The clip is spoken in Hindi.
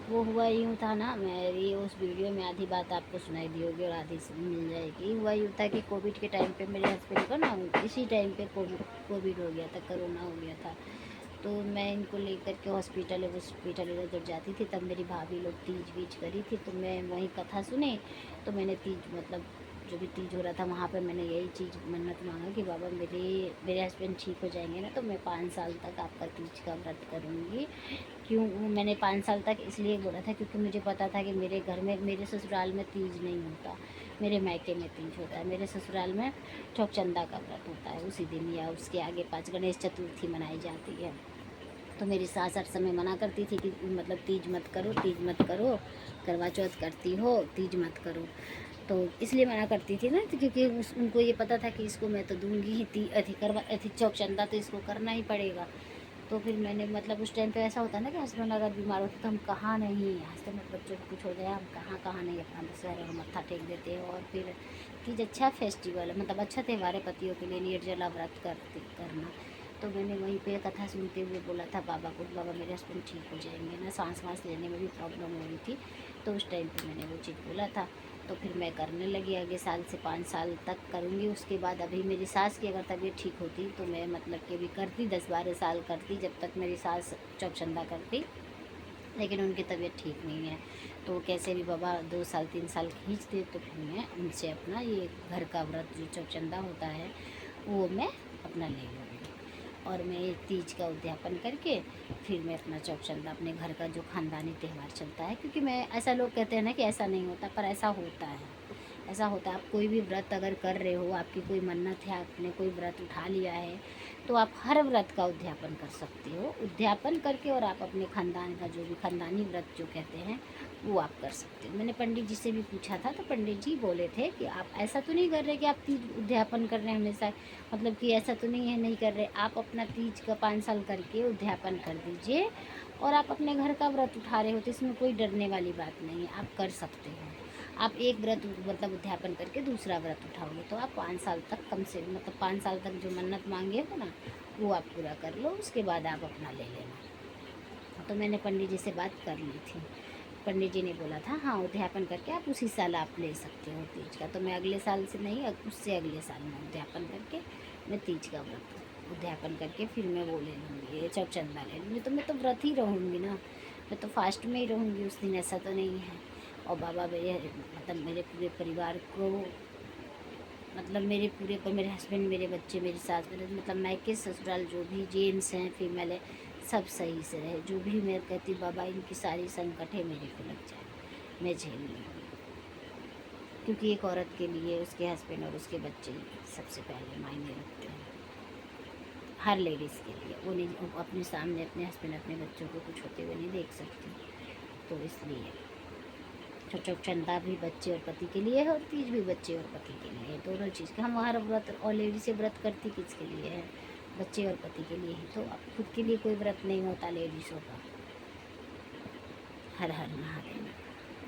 वो हुआ यूँ था ना, मेरी उस वीडियो में आधी बात आपको सुनाई दी होगी और आधी मिल जाएगी। हुआ यूँ था कि कोविड के टाइम पे मेरे हस्बैंड को ना इसी टाइम पे कोविड हो गया था, कोरोना हो गया था। तो मैं इनको लेकर के हॉस्पिटल इधर जब जाती थी, तब मेरी भाभी लोग तीज वीज करी थी, तो मैं वहीं कथा सुनी। तो मैंने तीज मतलब जो भी तीज हो रहा था वहाँ पे मैंने यही चीज़ मन्नत मांगा कि बाबा मेरे हस्बैंड ठीक हो जाएंगे ना, तो मैं 5 साल तक आपका तीज का व्रत करूँगी। क्यों मैंने 5 साल तक इसलिए बोला था, क्योंकि मुझे पता था कि मेरे घर में, मेरे ससुराल में तीज नहीं होता, मेरे मायके में तीज होता है। मेरे ससुराल में चौक-चंदा का व्रत होता है उसी दिन, या उसके आगे 5 गणेश चतुर्थी मनाई जाती है। तो मेरी सास हर समय मना करती थी कि मतलब तीज मत करो, तीज मत करो, करवा चौथ करती हो, तीज मत करो। तो इसलिए मना करती थी ना, तो क्योंकि उनको ये पता था कि इसको मैं तो दूंगी ही, अथी चौक चंदा तो इसको करना ही पड़ेगा। तो फिर मैंने मतलब उस टाइम पे ऐसा होता है ना कि हस्बैंड अगर बीमार होते तो हम कहाँ नहीं, हस्बैंड बच्चों को कुछ हो जाए, हम कहाँ कहाँ नहीं अपना दशहरा मत्था टेक देते हैं। और फिर तीज अच्छा फेस्टिवल है, मतलब अच्छा त्यौहार है पतियों के लिए, निर्जला व्रत करना। तो मैंने वहीं पे कथा सुनते हुए बोला था बाबा को, बाबा मेरे हस्बैंड ठीक हो जाएंगे ना, सांस वाँस लेने में भी प्रॉब्लम हो रही थी। तो उस टाइम पे मैंने वो चीज़ बोला था। तो फिर मैं करने लगी, अगले साल से 5 साल तक करूँगी। उसके बाद अभी मेरी सास की अगर तबीयत ठीक होती तो मैं मतलब कि अभी करती, 10-12 साल करती, जब तक मेरी सास चौक-चंदा करती। लेकिन उनकी तबीयत ठीक नहीं है, तो कैसे भी बाबा 2 साल 3 साल खींचते, तो फिर मैं उनसे अपना ये घर का व्रत जो चौक-चंदा होता है वो मैं अपना ले लूँगी। और मैं तीज का उद्यापन करके फिर मैं अपना चौक-चंदा, अपने घर का जो ख़ानदानी त्यौहार चलता है, क्योंकि मैं, ऐसा लोग कहते हैं ना कि ऐसा नहीं होता, पर ऐसा होता है। ऐसा होता है, आप कोई भी व्रत अगर कर रहे हो, आपकी कोई मन्नत है, आपने कोई व्रत उठा लिया है, तो आप हर व्रत का उद्यापन कर सकते हो। उद्यापन करके और आप अपने ख़ानदान का जो भी ख़ानदानी व्रत जो कहते हैं वो आप कर सकते हो। मैंने पंडित जी से भी पूछा था, तो पंडित जी बोले थे कि आप ऐसा तो नहीं कर रहे कि आप तीज उद्यापन कर रहे हैं हमेशा, मतलब कि ऐसा तो नहीं है नहीं कर रहे, आप अपना तीज का 5 साल करके उद्यापन कर दीजिए। और आप अपने घर का व्रत उठा रहे हो तो इसमें कोई डरने वाली बात नहीं है, आप कर सकते हो। आप एक व्रत मतलब उद्यापन करके दूसरा व्रत उठाओगे तो आप 5 साल तक कम से मतलब 5 साल तक जो मन्नत मांगे हो ना, वो आप पूरा कर लो, उसके बाद आप अपना ले लेना। तो मैंने पंडित जी से बात कर ली थी। पंडित जी ने बोला था हाँ, उद्यापन करके आप उसी साल आप ले सकते हो तीज का। तो मैं अगले साल से नहीं, उससे अगले साल में उद्यापन करके मैं तीज का व्रत उद्यापन करके फिर मैं वो ले लूँगी, ये चौक-चंदा ले लूँगी। तो मैं तो व्रत ही रहूँगी ना, मैं तो फास्ट में ही रहूँगी उस दिन, ऐसा तो नहीं है। और बाबा मेरे मतलब मेरे पूरे परिवार को, मतलब मेरे पूरे पर मेरे हस्बैंड, मेरे बच्चे, मेरी सास, मेरे मतलब मायके ससुराल जो भी जेंट्स हैं फीमेल है, सब सही से रहे। जो भी मैं कहती बाबा इनकी सारी संकटें मेरे पे लग जाए, मैं झेल लूँगी। क्योंकि एक औरत के लिए उसके हस्बैंड और उसके बच्चे सबसे पहले मायने रखते हैं, हर लेडीज़ के लिए। वो नहीं, वो अपने सामने अपने हस्बैंड अपने बच्चों को कुछ होते हुए नहीं देख सकती। तो इसलिए तो चौक-चंदा भी बच्चे और पति के लिए है, और तीज भी बच्चे और पति के लिए है, दोनों चीज़ के। हम हर व्रत और लेडीज़ व्रत करती किसके लिए है, बच्चे और पति के लिए ही। तो अब खुद के लिए कोई व्रत नहीं होता लेडीज़ों का। हर हर महादेव।